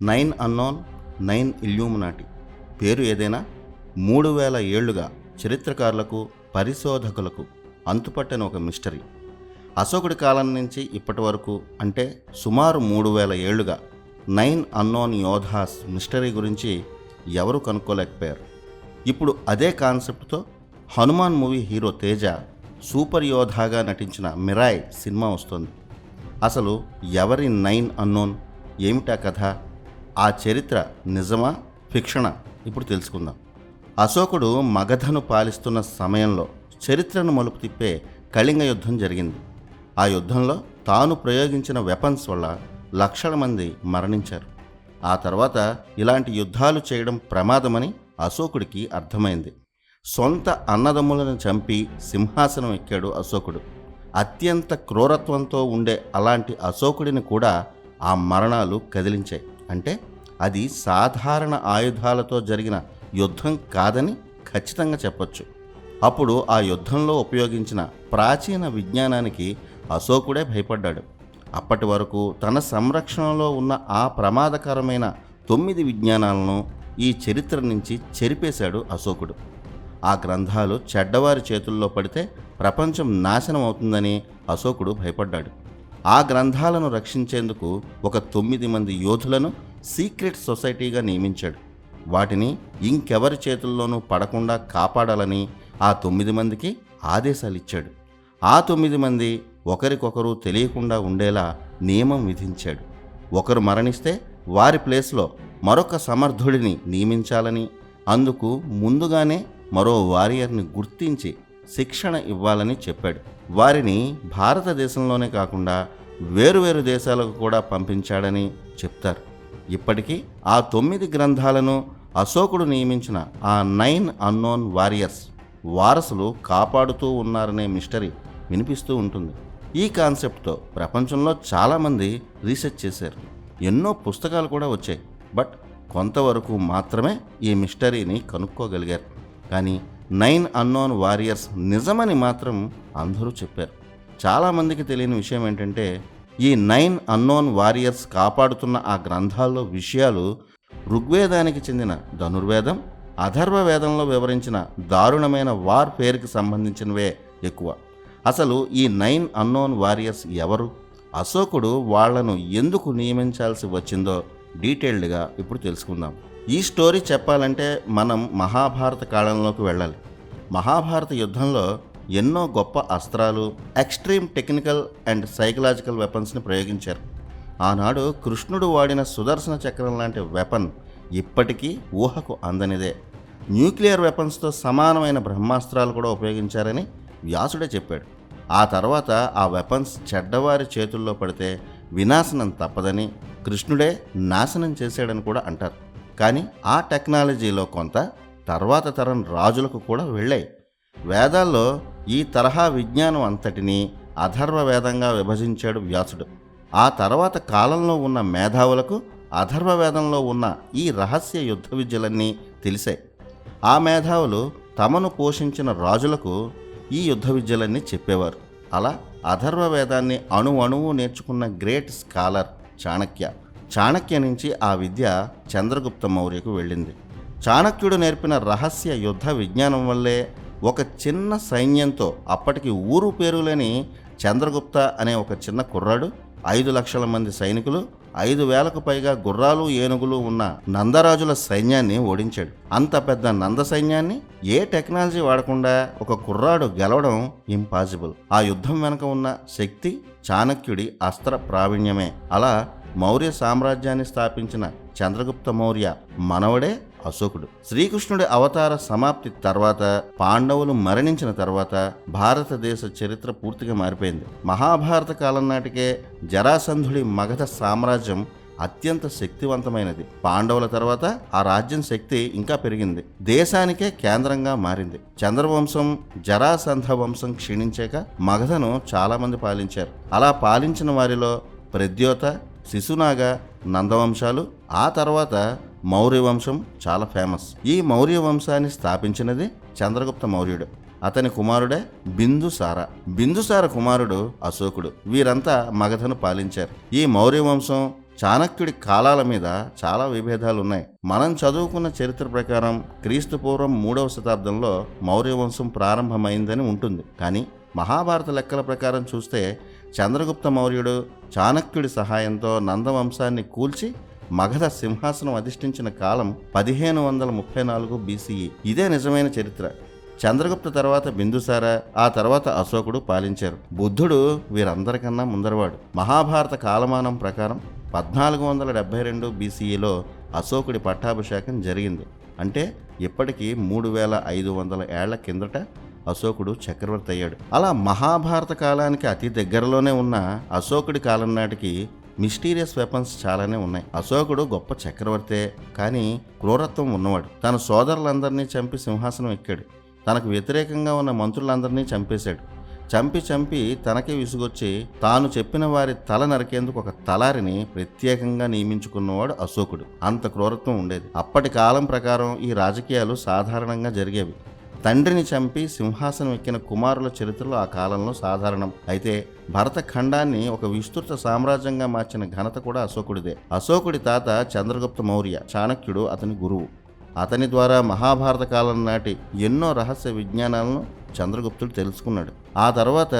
Nine unknown, nine Illuminati పేరు ఏదైనా 3000 ఏళ్లుగా చరిత్రకారులకు, పరిశోధకులకు అంతుపట్టని ఒక మిస్టరీ. అశోకుడి కాలం నుంచి ఇప్పటి వరకు అంటే సుమారు 3000 ఏళ్లుగా నైన్ అన్నోన్ యోధాస్ మిస్టరీ గురించి ఎవరూ కనుక్కోలేకపోయారు. ఇప్పుడు అదే కాన్సెప్ట్తో Hanuman movie hero Teja super యోధాగా నటించిన మిరాయ్ సినిమా వస్తుంది. అసలు ఎవరి నైన్ అన్నోన్, ఏమిటా కథ, ఆ చరిత్ర నిజమా ఫిక్షనా ఇప్పుడు తెలుసుకుందాం. అశోకుడు మగధను పాలిస్తున్న సమయంలో చరిత్రను మలుపు తిప్పే కళింగ యుద్ధం జరిగింది. ఆ యుద్ధంలో తాను ప్రయోగించిన వెపన్స్ వల్ల లక్షల మంది మరణించారు. ఆ తర్వాత ఇలాంటి యుద్ధాలు చేయడం ప్రమాదమని అశోకుడికి అర్థమైంది. సొంత అన్నదమ్ములను చంపి సింహాసనం ఎక్కాడు అశోకుడు. అత్యంత క్రూరత్వంతో ఉండే అలాంటి అశోకుడిని కూడా ఆ మరణాలు కదిలించాయి. అంటే అది సాధారణ ఆయుధాలతో జరిగిన యుద్ధం కాదని ఖచ్చితంగా చెప్పొచ్చు. అప్పుడు ఆ యుద్ధంలో ఉపయోగించిన ప్రాచీన విజ్ఞానానికి అశోకుడే భయపడ్డాడు. అప్పటి వరకు తన సంరక్షణలో ఉన్న ఆ ప్రమాదకరమైన 9 విజ్ఞానాలను ఈ చరిత్ర నుంచి చెరిపేశాడు అశోకుడు. ఆ గ్రంథాలు చెడ్డవారి చేతుల్లో పడితే ప్రపంచం నాశనం అవుతుందని అశోకుడు భయపడ్డాడు. ఆ గ్రంథాలను రక్షించేందుకు ఒక 9 మంది యోధులను సీక్రెట్ సొసైటీగా నియమించాడు. వాటిని ఇంకెవరి చేతుల్లోనూ పడకుండా కాపాడాలని ఆ 9 మందికి ఆదేశాలిచ్చాడు. ఆ 9 మంది ఒకరికొకరు తెలియకుండా ఉండేలా నియమం విధించాడు. ఒకరు మరణిస్తే వారి ప్లేస్లో మరొక సమర్థుడిని నియమించాలని, అందుకు ముందుగానే మరో వారియర్ని గుర్తించి శిక్షణ ఇవ్వాలని చెప్పాడు. వారిని భారతదేశంలోనే కాకుండా వేరువేరు దేశాలకు కూడా పంపించాడని చెప్తారు. ఇప్పటికీ ఆ 9 గ్రంథాలను అశోకుడు నియమించిన ఆ 9 అన్నోన్ వారియర్స్ వారసులు కాపాడుతూ ఉన్నారనే మిస్టరీ వినిపిస్తూ ఉంటుంది. ఈ కాన్సెప్ట్తో ప్రపంచంలో చాలామంది రీసెర్చ్ చేశారు. ఎన్నో పుస్తకాలు కూడా వచ్చాయి. బట్ కొంతవరకు మాత్రమే ఈ మిస్టరీని కనుక్కోగలిగారు. కానీ 9 అన్నోన్ వారియర్స్ నిజమని మాత్రం అందరూ చెప్పారు. చాలామందికి తెలియని విషయం ఏంటంటే, ఈ 9 అన్నోన్ వారియర్స్ కాపాడుతున్న ఆ గ్రంథాల్లో విషయాలు ఋగ్వేదానికి చెందిన ధనుర్వేదం, అథర్వ వేదంలో వివరించిన దారుణమైన వార్ఫేర్కి సంబంధించినవే ఎక్కువ. అసలు ఈ 9 అన్నోన్ వారియర్స్ ఎవరు, అశోకుడు వాళ్లను ఎందుకు నియమించాల్సి వచ్చిందో డీటెయిల్డ్గా ఇప్పుడు తెలుసుకుందాం. ఈ స్టోరీ చెప్పాలంటే మనం మహాభారత కాలంలోకి వెళ్ళాలి. మహాభారత యుద్ధంలో ఎన్నో గొప్ప అస్త్రాలు, ఎక్స్ట్రీమ్ టెక్నికల్ అండ్ సైకలాజికల్ వెపన్స్ని ప్రయోగించారు. ఆనాడు కృష్ణుడు వాడిన సుదర్శన చక్రం లాంటి వెపన్ ఇప్పటికీ ఊహకు అందనిదే. న్యూక్లియర్ వెపన్స్తో సమానమైన బ్రహ్మాస్త్రాలు కూడా ఉపయోగించారని వ్యాసుడే చెప్పాడు. ఆ తర్వాత ఆ వెపన్స్ చెడ్డవారి చేతుల్లో పడితే వినాశనం తప్పదని, కృష్ణుడే నాశనం చేశాడని కూడా అంటారు. కానీ ఆ టెక్నాలజీలో కొంత తర్వాత తరం రాజులకు కూడా వెళ్ళాయి. వేదాల్లో ఈ తరహా విజ్ఞానం అంతటినీ అథర్వ వేదంగా విభజించాడు వ్యాసుడు. ఆ తర్వాత కాలంలో ఉన్న మేధావులకు అథర్వ వేదంలో ఉన్న ఈ రహస్య యుద్ధ విద్యలన్నీ తెలిసాయి. ఆ మేధావులు తమను పోషించిన రాజులకు ఈ యుద్ధ విద్యలన్నీ చెప్పేవారు. అలా అథర్వ వేదాన్ని అణువణువు నేర్చుకున్న గ్రేట్ స్కాలర్ చాణక్య నుంచి ఆ విద్య చంద్రగుప్త మౌర్యకు వెళ్ళింది. చాణక్యుడు నేర్పిన రహస్య యుద్ధ విజ్ఞానం వల్లే ఒక చిన్న సైన్యంతో అప్పటికి ఊరు పేరు లేని చంద్రగుప్త అనే ఒక చిన్న కుర్రాడు 5 లక్షల మంది సైనికులు, 5,000కు పైగా గుర్రాలు, ఏనుగులు ఉన్న నందరాజుల సైన్యాన్ని ఓడించాడు. అంత పెద్ద నంద సైన్యాన్ని ఏ టెక్నాలజీ వాడకుండా ఒక కుర్రాడు గెలవడం ఇంపాసిబుల్. ఆ యుద్ధం వెనుక ఉన్న శక్తి చాణక్యుడి అస్త్ర ప్రావీణ్యమే. అలా మౌర్య సామ్రాజ్యాన్ని స్థాపించిన చంద్రగుప్త మౌర్య మనవడే అశోకుడు. శ్రీకృష్ణుడి అవతార సమాప్తి తర్వాత, పాండవులు మరణించిన తర్వాత భారతదేశ చరిత్ర పూర్తిగా మారిపోయింది. మహాభారత కాలం నాటికే జరాసంధుడి మగధ సామ్రాజ్యం అత్యంత శక్తివంతమైనది. పాండవుల తర్వాత ఆ రాజ్యం శక్తి ఇంకా పెరిగింది. దేశానికే కేంద్రంగా మారింది. చంద్రవంశం, జరాసంధ వంశం క్షీణించాక మగధను చాలామంది పాలించారు. అలా పాలించిన వారిలో ప్రద్యోత, శిశునాగ, నందవంశాలు, ఆ తర్వాత మౌర్య వంశం చాలా ఫేమస్. ఈ మౌర్య వంశాన్ని స్థాపించినది చంద్రగుప్త మౌర్యుడు. అతని కుమారుడే బిందుసార కుమారుడు అశోకుడు. వీరంతా మగధను పాలించారు. ఈ మౌర్య వంశం చాణక్యుడి కాలాల మీద చాలా విభేదాలు ఉన్నాయి. మనం చదువుకున్న చరిత్ర ప్రకారం క్రీస్తు పూర్వం 3వ శతాబ్దంలో మౌర్య వంశం ప్రారంభమైందని ఉంటుంది. కానీ మహాభారత లెక్కల ప్రకారం చూస్తే చంద్రగుప్త మౌర్యుడు చాణక్యుడి సహాయంతో నందవంశాన్ని కూల్చి మగధ సింహాసనం అధిష్ఠించిన కాలం 1534 BCE. ఇదే నిజమైన చరిత్ర. చంద్రగుప్త తర్వాత బిందుసార, ఆ తర్వాత అశోకుడు పాలించారు. బుద్ధుడు వీరందరికన్నా ముందరవాడు. మహాభారత కాలమానం ప్రకారం 1472 BCEలో అశోకుడి పట్టాభిషేకం జరిగింది. అంటే ఇప్పటికీ 3500 ఏళ్ల కిందట అశోకుడు చక్రవర్తి అయ్యాడు. అలా మహాభారత కాలానికి అతి దగ్గరలోనే ఉన్న అశోకుడి కాలం నాటికి మిస్టీరియస్ వెపన్స్ చాలానే ఉన్నాయి. అశోకుడు గొప్ప చక్రవర్తే, కానీ క్రూరత్వం ఉన్నవాడు. తన సోదరులందరినీ చంపి సింహాసనం ఎక్కాడు. తనకు వ్యతిరేకంగా ఉన్న మంత్రులందరినీ చంపేశాడు. చంపి తనకే విసుగొచ్చి తాను చెప్పిన వారి తల నరికేందుకు ఒక తలారిని ప్రత్యేకంగా నియమించుకున్నవాడు అశోకుడు. అంత క్రూరత్వం ఉండేది. అప్పటి కాలం ప్రకారం ఈ రాజకీయాలు సాధారణంగా జరిగేవి. తండ్రిని చంపి సింహాసనం ఎక్కిన కుమారుల చరిత్రలో ఆ కాలంలో సాధారణం. అయితే భరత ఖండాన్ని ఒక విస్తృత సామ్రాజ్యంగా మార్చిన ఘనత కూడా అశోకుడిదే. అశోకుడి తాత చంద్రగుప్త మౌర్య, చాణక్యుడు అతని గురువు. అతని ద్వారా మహాభారత కాలం నాటి ఎన్నో రహస్య విజ్ఞానాలను చంద్రగుప్తుడు తెలుసుకున్నాడు. ఆ తర్వాత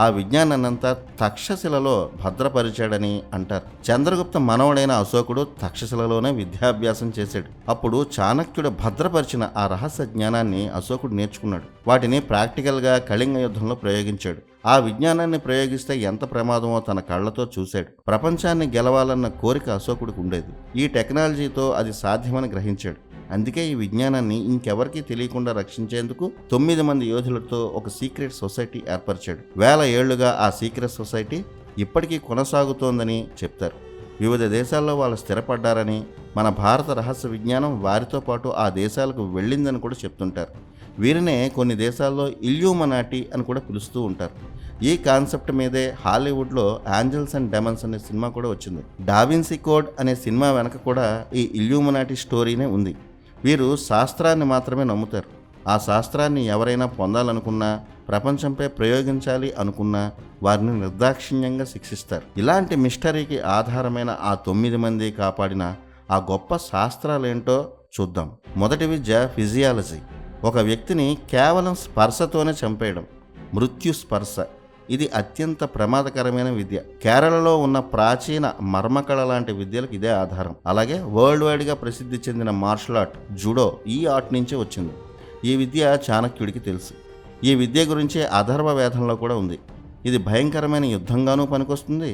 ఆ విజ్ఞానాన్నంతా తక్షశిలలో భద్రపరిచాడని అంటారు. చంద్రగుప్త మనవడైన అశోకుడు తక్షశిలలోనే విద్యాభ్యాసం చేశాడు. అప్పుడు చాణక్యుడు భద్రపరిచిన ఆ రహస్య జ్ఞానాన్ని అశోకుడు నేర్చుకున్నాడు. వాటిని ప్రాక్టికల్గా కళింగ యుద్ధంలో ప్రయోగించాడు. ఆ విజ్ఞానాన్ని ప్రయోగిస్తే ఎంత ప్రమాదమో తన కళ్లతో చూశాడు. ప్రపంచాన్ని గెలవాలన్న కోరిక అశోకుడికి ఉండేది. ఈ టెక్నాలజీతో అది సాధ్యమని గ్రహించాడు. అందుకే ఈ విజ్ఞానాన్ని ఇంకెవరికీ తెలియకుండా రక్షించేందుకు 9 మంది యోధులతో ఒక సీక్రెట్ సొసైటీ ఏర్పరిచాడు. 1000 ఏళ్లుగా ఆ సీక్రెట్ సొసైటీ ఇప్పటికీ కొనసాగుతోందని చెప్తారు. వివిధ దేశాల్లో వాళ్ళు స్థిరపడ్డారని, మన భారత రహస్య విజ్ఞానం వారితో పాటు ఆ దేశాలకు వెళ్ళిందని కూడా చెప్తుంటారు. వీరినే కొన్ని దేశాల్లో ఇల్యూమినాటి అని కూడా పిలుస్తూ ఉంటారు. ఈ కాన్సెప్ట్ మీదే హాలీవుడ్లో ఏంజల్స్ అండ్ డెమన్స్ అనే సినిమా కూడా వచ్చింది. డావిన్సీ కోడ్ అనే సినిమా వెనక కూడా ఈ ఇల్యూమినాటి స్టోరీనే ఉంది. వీరు శాస్త్రాన్ని మాత్రమే నమ్ముతారు. ఆ శాస్త్రాన్ని ఎవరైనా పొందాలనుకున్నా, ప్రపంచంపై ప్రయోగించాలి అనుకున్నా వారిని నిర్దాక్షిణ్యంగా శిక్షిస్తారు. ఇలాంటి మిస్టరీకి ఆధారమైన ఆ 9 మంది కాపాడిన ఆ గొప్ప శాస్త్రాలేంటో చూద్దాం. మొదటి విద్య ఫిజియాలజీ. ఒక వ్యక్తిని కేవలం స్పర్శతోనే చంపేయడం, మృత్యు స్పర్శ. ఇది అత్యంత ప్రమాదకరమైన విద్య. కేరళలో ఉన్న ప్రాచీన మర్మకళ లాంటి విద్యలకు ఇదే ఆధారం. అలాగే వరల్డ్ వైడ్గా ప్రసిద్ధి చెందిన మార్షల్ ఆర్ట్ జుడో ఈ ఆర్ట్ నుంచే వచ్చింది. ఈ విద్య చాణక్యుడికి తెలుసు. ఈ విద్య గురించి అథర్వ వేదంలో కూడా ఉంది. ఇది భయంకరమైన యుద్ధంగానూ పనికొస్తుంది,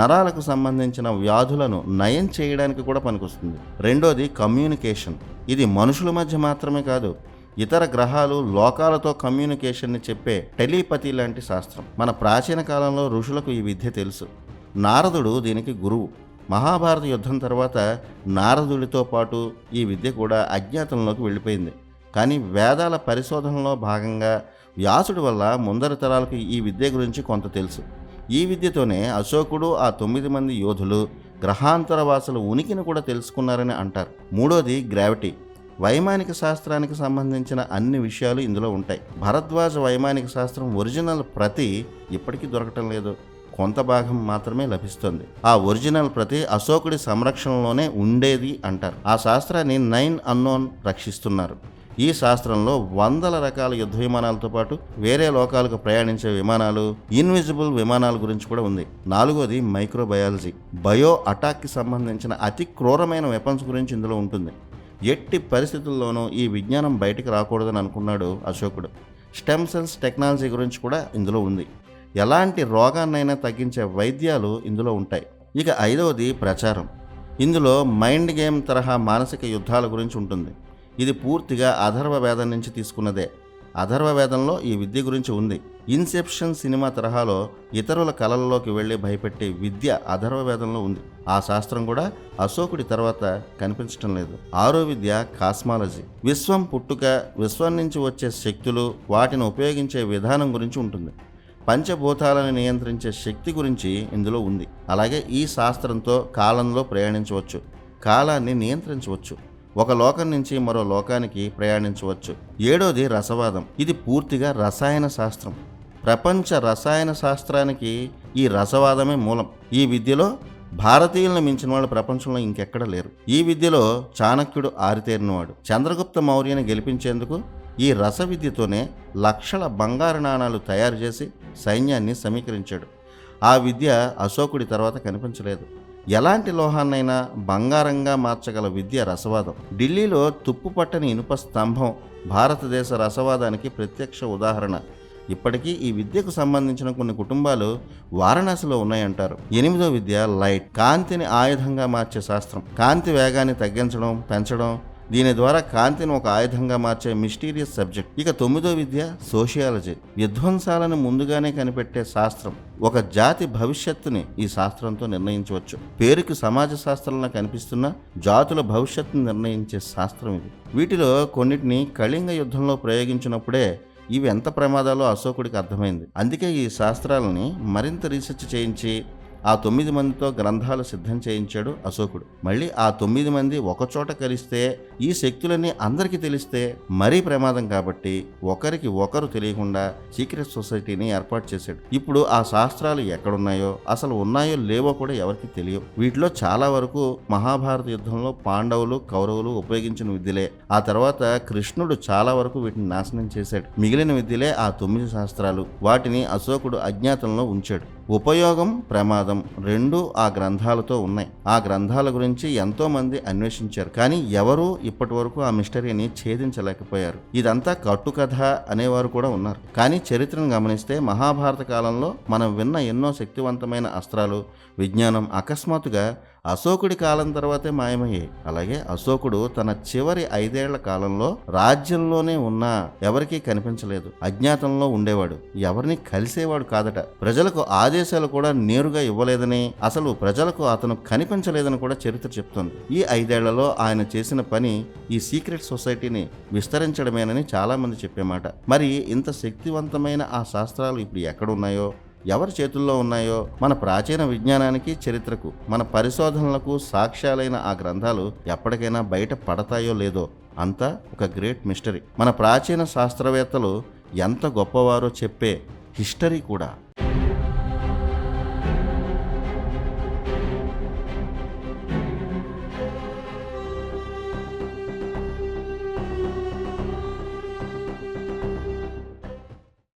నరాలకు సంబంధించిన వ్యాధులను నయం చేయడానికి కూడా పనికొస్తుంది. రెండోది కమ్యూనికేషన్. ఇది మనుషుల మధ్య మాత్రమే కాదు, ఇతర గ్రహాలు, లోకాలతో కమ్యూనికేషన్ని చెప్పే టెలిపతి లాంటి శాస్త్రం. మన ప్రాచీన కాలంలో ఋషులకు ఈ విద్య తెలుసు. నారదుడు దీనికి గురువు. మహాభారత యుద్ధం తర్వాత నారదుడితో పాటు ఈ విద్య కూడా అజ్ఞాతంలోకి వెళ్ళిపోయింది. కానీ వేదాల పరిశోధనలో భాగంగా వ్యాసుడి వల్ల ముందరి తరాలకు ఈ విద్య గురించి కొంత తెలుసు. ఈ విద్యతోనే అశోకుడు, ఆ 9 మంది యోధులు గ్రహాంతరవాసుల ఉనికిని కూడా తెలుసుకున్నారని అంటారు. మూడోది గ్రావిటీ. వైమానిక శాస్త్రానికి సంబంధించిన అన్ని విషయాలు ఇందులో ఉంటాయి. భరద్వాజ వైమానిక శాస్త్రం ఒరిజినల్ ప్రతి ఇప్పటికీ దొరకటం లేదు, కొంత భాగం మాత్రమే లభిస్తుంది. ఆ ఒరిజినల్ ప్రతి అశోకుడి సంరక్షణలోనే ఉండేది అంటారు. ఆ శాస్త్రాన్ని 9 అన్నోన్ రక్షిస్తున్నారు. ఈ శాస్త్రంలో వందల రకాల యుద్ధ విమానాలతో పాటు వేరే లోకాలకు ప్రయాణించే విమానాలు, ఇన్విజిబుల్ విమానాల గురించి కూడా ఉంది. నాలుగోది మైక్రోబయాలజీ. బయో అటాక్కి సంబంధించిన అతి క్రూరమైన వెపన్స్ గురించి ఇందులో ఉంటుంది. ఎట్టి పరిస్థితుల్లోనూ ఈ విజ్ఞానం బయటికి రాకూడదని అనుకున్నాడు అశోకుడు. స్టెమ్ సెల్స్ టెక్నాలజీ గురించి కూడా ఇందులో ఉంది. ఎలాంటి రోగాన్నైనా తగ్గించే వైద్యాలు ఇందులో ఉంటాయి. ఇక ఐదవది ప్రచారం. ఇందులో మైండ్ గేమ్ తరహా మానసిక యుద్ధాల గురించి ఉంటుంది. ఇది పూర్తిగా అథర్వ వేదం నుంచి తీసుకున్నదే. అథర్వ వేదంలో ఈ విద్య గురించి ఉంది. ఇన్సెప్షన్ సినిమా తరహాలో ఇతరుల కళల్లోకి వెళ్ళి భయపెట్టే విద్య అథర్వ వేదంలో ఉంది. ఆ శాస్త్రం కూడా అశోకుడి తర్వాత కనిపించటం లేదు. ఆరో విద్య కాస్మాలజీ. విశ్వం పుట్టుక, విశ్వం నుంచి వచ్చే శక్తులు, వాటిని ఉపయోగించే విధానం గురించి ఉంటుంది. పంచభూతాలను నియంత్రించే శక్తి గురించి ఇందులో ఉంది. అలాగే ఈ శాస్త్రంతో కాలంలో ప్రయాణించవచ్చు, కాలాన్ని నియంత్రించవచ్చు, ఒక లోకం నుంచి మరో లోకానికి ప్రయాణించవచ్చు. ఏడోది రసవాదం. ఇది పూర్తిగా రసాయన శాస్త్రం. ప్రపంచ రసాయన శాస్త్రానికి ఈ రసవాదమే మూలం. ఈ విద్యలో భారతీయులను మించిన వాళ్ళు ప్రపంచంలో ఇంకెక్కడ లేరు. ఈ విద్యలో చాణక్యుడు ఆరితేరినవాడు. చంద్రగుప్త మౌర్యని గెలిపించేందుకు ఈ రస విద్యతోనే లక్షల బంగారు నాణాలు తయారు చేసి సైన్యాన్ని సమీకరించాడు. ఆ విద్య అశోకుడి తర్వాత కనిపించలేదు. ఎలాంటి లోహాన్నైనా బంగారంగా మార్చగల విద్య రసవాదం. ఢిల్లీలో తుప్పు పట్టని ఇనుప స్తంభం భారతదేశ రసవాదానికి ప్రత్యక్ష ఉదాహరణ. ఇప్పటికీ ఈ విద్యకు సంబంధించిన కొన్ని కుటుంబాలు వారణాసిలో ఉన్నాయంటారు. 8వ విద్య లైట్, కాంతిని ఆయుధంగా మార్చే శాస్త్రం. కాంతి వేగాన్ని తగ్గించడం, పెంచడం, దీని ద్వారా కాంతిని ఒక ఆయుధంగా మార్చే మిస్టీరియస్ సబ్జెక్ట్. ఇక 9వ విద్య సోషియాలజీ, విధ్వంసాలను ముందుగానే కనిపెట్టే శాస్త్రం. ఒక జాతి భవిష్యత్తుని ఈ శాస్త్రంతో నిర్ణయించవచ్చు. పేరుకి సమాజ శాస్త్రంలో కనిపిస్తున్న జాతుల భవిష్యత్తును నిర్ణయించే శాస్త్రం ఇది. వీటిలో కొన్నిటిని కళింగ యుద్ధంలో ప్రయోగించినప్పుడే ఇవి ఎంత ప్రమాదాలో అశోకుడికి అర్థమైంది. అందుకే ఈ శాస్త్రాలని మరింత రీసెర్చ్ చేయించి ఆ 9 మందితో గ్రంథాలు సిద్ధం చేయించాడు అశోకుడు. మళ్ళీ ఆ 9 మంది ఒకచోట కలిస్తే ఈ శక్తులన్నీ అందరికీ తెలిస్తే మరీ ప్రమాదం కాబట్టి ఒకరికి ఒకరు తెలియకుండా సీక్రెట్ సొసైటీని ఏర్పాటు చేశాడు. ఇప్పుడు ఆ శాస్త్రాలు ఎక్కడున్నాయో, అసలు ఉన్నాయో లేవో కూడా ఎవరికి తెలియవు. వీటిలో చాలా వరకు మహాభారత యుద్ధంలో పాండవులు, కౌరవులు ఉపయోగించిన విద్యలే. ఆ తర్వాత కృష్ణుడు చాలా వరకు వీటిని నాశనం చేశాడు. మిగిలిన విద్యలే ఆ 9 శాస్త్రాలు. వాటిని అశోకుడు అజ్ఞాతంలో ఉంచాడు. ఉపయోగం, ప్రమాదం రెండూ ఆ గ్రంథాలతో ఉన్నాయి. ఆ గ్రంథాల గురించి ఎంతో మంది అన్వేషించారు, కానీ ఎవరూ ఇప్పటి వరకు ఆ మిస్టరీని ఛేదించలేకపోయారు. ఇదంతా కట్టుకథ అనేవారు కూడా ఉన్నారు. కానీ చరిత్రను గమనిస్తే మహాభారత కాలంలో మనం విన్న ఎన్నో శక్తివంతమైన అస్త్రాలు, విజ్ఞానం అకస్మాత్తుగా అశోకుడి కాలం తర్వాతే మాయమయ్యాయి. అలాగే అశోకుడు తన చివరి 5 ఏళ్ల కాలంలో రాజ్యంలోనే ఉన్నా ఎవరికీ కనిపించలేదు. అజ్ఞాతంలో ఉండేవాడు, ఎవరిని కలిసేవాడు కాదట. ప్రజలకు ఆదేశాలు కూడా నేరుగా ఇవ్వలేదని, అసలు ప్రజలకు అతను కనిపించలేదని కూడా చరిత్ర చెప్తోంది. ఈ 5 ఏళ్లలో ఆయన చేసిన పని ఈ సీక్రెట్ సొసైటీని విస్తరించడమేనని చాలా మంది చెప్పేమాట. మరి ఇంత శక్తివంతమైన ఆ శాస్త్రాలు ఇప్పుడు ఎక్కడున్నాయో, ఎవరి చేతుల్లో ఉన్నాయో, మన ప్రాచీన విజ్ఞానానికి, చరిత్రకు, మన పరిశోధనలకు సాక్ష్యాలైన ఆ గ్రంథాలు ఎప్పటికైనా బయట పడతాయో లేదో అంతా ఒక గ్రేట్ మిస్టరీ. మన ప్రాచీన శాస్త్రవేత్తలు ఎంత గొప్పవారో చెప్పే హిస్టరీ కూడా.